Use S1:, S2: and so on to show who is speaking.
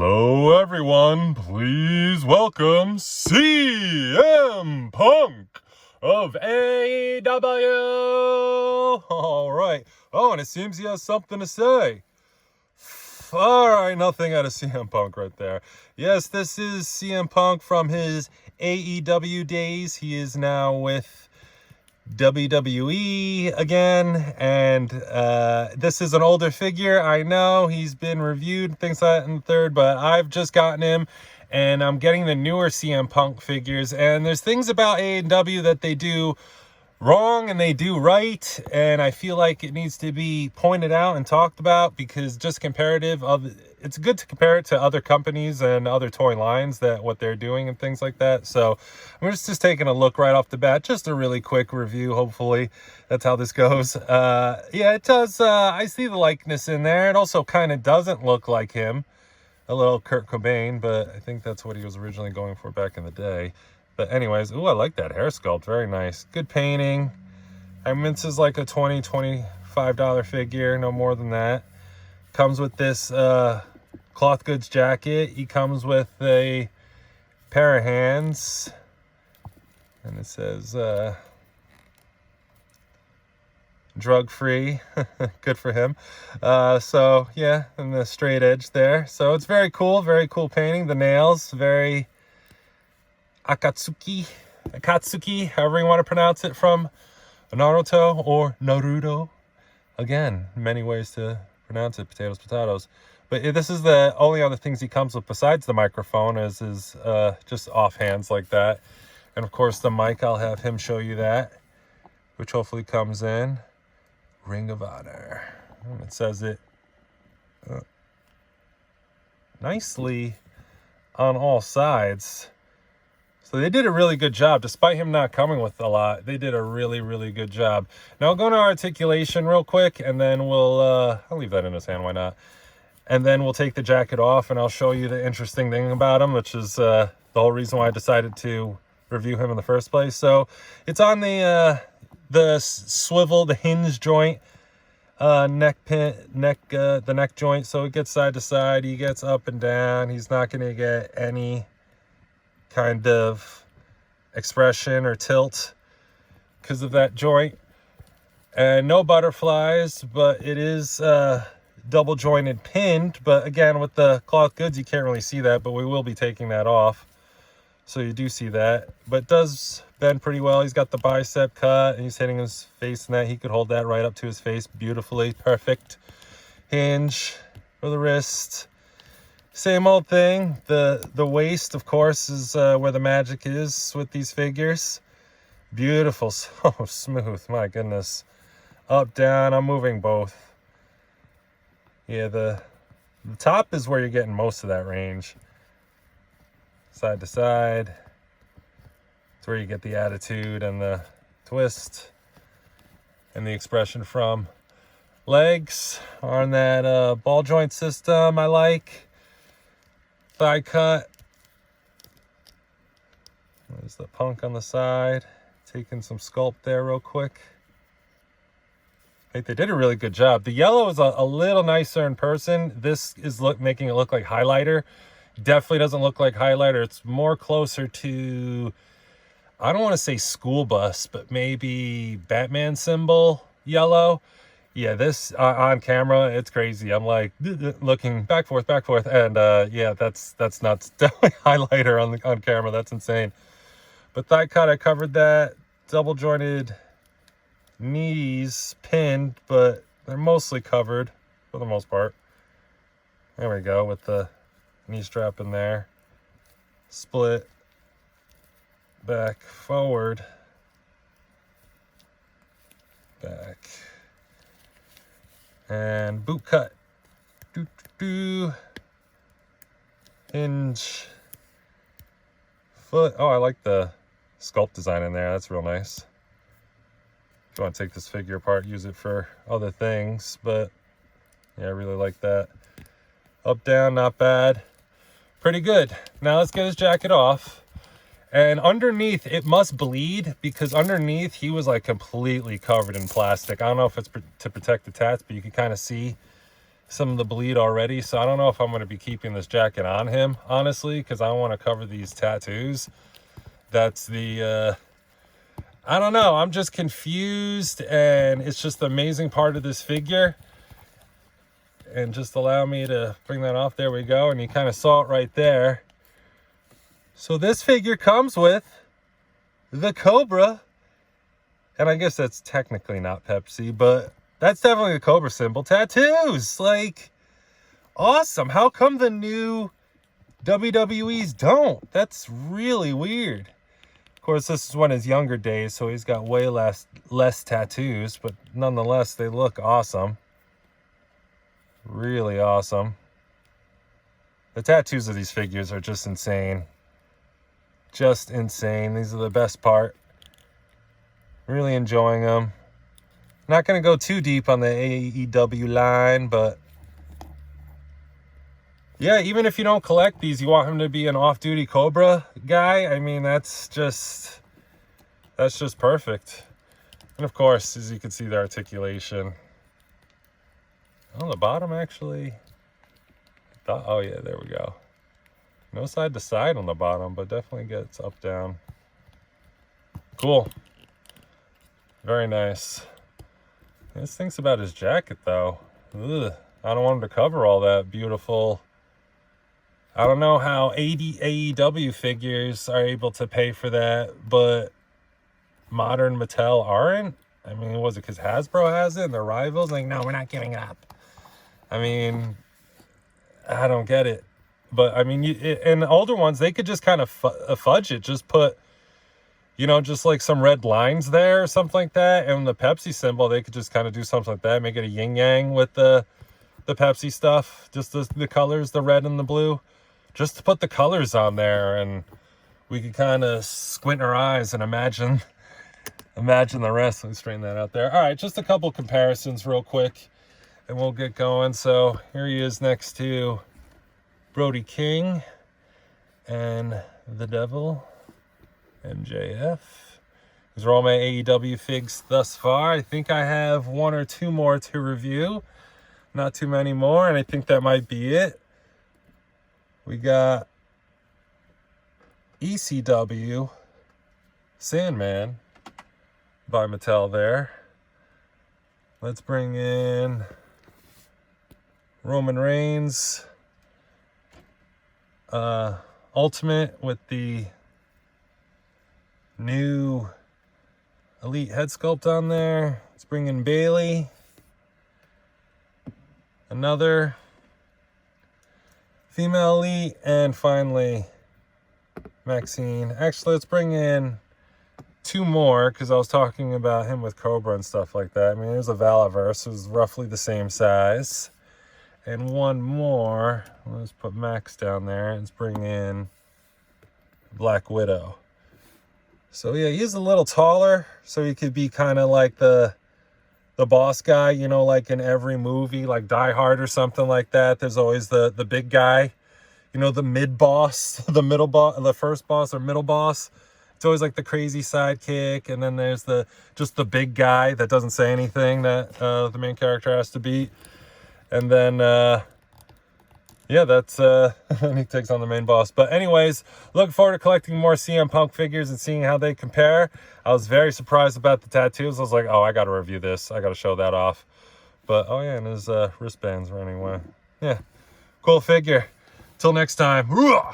S1: Hello everyone, please welcome CM Punk of AEW. Alright, and it seems he has something to say. Alright, nothing out of CM Punk right there. Yes, this is CM Punk from his AEW days. He is now with WWE again, and this is an older figure. I know he's been reviewed, things like that in the third, but I've just gotten him, and I'm getting the newer CM Punk figures, and there's things about AEW that they do wrong and they do right, and I feel like it needs to be pointed out and talked about, because just comparative of it's good to compare it to other companies and other toy lines, that what they're doing and things like that. So I'm just taking a look right off the bat, just a really quick review. Hopefully that's how this goes. Yeah, it does. I see the likeness in there. It also kind of doesn't look like him, a little Kurt Cobain, but I think that's what he was originally going for back in the day. But anyways, ooh, I like that hair sculpt. Very nice. Good painting. I mean, this is like a $20-$25 figure, no more than that. Comes with this cloth goods jacket. He comes with a pair of hands, and it says drug free. Good for him. So yeah, and the straight edge there. So it's very cool painting. The nails, very Akatsuki, however you want to pronounce it, from Naruto or Naruto. Again, many ways to pronounce it, potatoes. But this is the only other things he comes with besides the microphone, is his just offhands like that. And of course the mic, I'll have him show you that, which hopefully comes in. Ring of Honor. And it says it nicely on all sides. So they did a really good job, despite him not coming with a lot. They did a really good job. Now I'll go into articulation real quick, and then we'll I'll leave that in his hand, why not? And then we'll take the jacket off, and I'll show you the interesting thing about him, which is the whole reason why I decided to review him in the first place. So it's on the swivel, the hinge joint, the neck joint. So it gets side to side. He gets up and down. He's not going to get any kind of expression or tilt because of that joint. And no butterflies, but it is double jointed pinned. But again, with the cloth goods, you can't really see that, but we will be taking that off, so you do see that. But it does bend pretty well. He's got the bicep cut, and he's hitting his face in that. He could hold that right up to his face beautifully. Perfect hinge for the wrist. Same old thing. The waist, of course, is where the magic is with these figures. Beautiful. So smooth. My goodness. Up, down. I'm moving both. Yeah, the top is where you're getting most of that range. Side to side. It's where you get the attitude and the twist and the expression from. Legs are on that ball joint system I like. Thigh cut. There's the Punk on the side. Taking some sculpt there real quick. I think they did a really good job. The yellow is a little nicer in person. This is making it look like highlighter. Definitely doesn't look like highlighter. It's more closer to, I don't want to say school bus, but maybe Batman symbol yellow. Yeah, this on camera, it's crazy. I'm like looking back forth, and yeah, that's nuts. Definitely highlighter on camera. That's insane. But thigh cut, I covered that. Double jointed knees pinned, but they're mostly covered for the most part. There we go, with the knee strap in there. Split back, forward, back. And boot cut. Hinge. Foot. Oh, I like the sculpt design in there. That's real nice. If you want to take this figure apart, use it for other things. But yeah, I really like that. Up, down, not bad. Pretty good. Now let's get his jacket off. And underneath, it must bleed, because underneath he was like completely covered in plastic. I don't know if it's to protect the tats, but you can kind of see some of the bleed already. So I don't know if I'm going to be keeping this jacket on him, honestly, because I want to cover these tattoos. That's the, I don't know. I'm just confused, and it's just the amazing part of this figure. And just allow me to bring that off. There we go. And you kind of saw it right there. So this figure comes with the Cobra. And I guess that's technically not Pepsi, but that's definitely a Cobra symbol. Tattoos, like, awesome. How come the new WWEs don't? That's really weird. Of course, this is one of his younger days, so he's got way less tattoos, but nonetheless, they look awesome. Really awesome. The tattoos of these figures are just insane. Just insane. These are the best part. Really enjoying them. Not going to go too deep on the AEW line, but yeah, even if you don't collect these, you want him to be an off-duty Cobra guy. I mean, that's just perfect. And of course, as you can see, the articulation on the bottom, actually. Oh yeah, there we go. No side to side on the bottom, but definitely gets up, down. Cool. Very nice. This thing's about his jacket, though. Ugh. I don't want him to cover all that beautiful. I don't know how AEW figures are able to pay for that, but modern Mattel aren't. I mean, was it because Hasbro has it and they're rivals? Like, no, we're not giving up. I mean, I don't get it. But, I mean, in the older ones, they could just kind of fudge it. Just put, you know, just like some red lines there or something like that. And the Pepsi symbol, they could just kind of do something like that. Make it a yin-yang with the Pepsi stuff. Just the colors, the red and the blue. Just to put the colors on there. And we could kind of squint our eyes and imagine the rest. Let me straighten that out there. All right, just a couple comparisons real quick. And we'll get going. So here he is next to Brody King and the Devil. MJF. These are all my AEW figs thus far. I think I have one or two more to review. Not too many more, and I think that might be it. We got ECW Sandman by Mattel there. Let's bring in Roman Reigns Ultimate with the new Elite head sculpt on there. Let's bring in Bailey. Another female Elite. And finally, Maxine. Actually, let's bring in two more, because I was talking about him with Cobra and stuff like that. I mean, there's a Valaverse, who's roughly the same size. And one more. Let's put Max down there. Let's bring in Black Widow. So yeah, he's a little taller, so he could be kind of like the boss guy, you know, like in every movie, like Die Hard or something like that. There's always the big guy, you know, the mid boss, the middle boss, the first boss or middle boss. It's always like the crazy sidekick, and then there's just the big guy that doesn't say anything that the main character has to beat. And then yeah, that's and he takes on the main boss. But anyways, looking forward to collecting more CM Punk figures and seeing how they compare. I was very surprised about the tattoos. I was like, oh, I got to review this. I got to show that off. But oh yeah, and his wristbands are anyway. Yeah, cool figure. Till next time.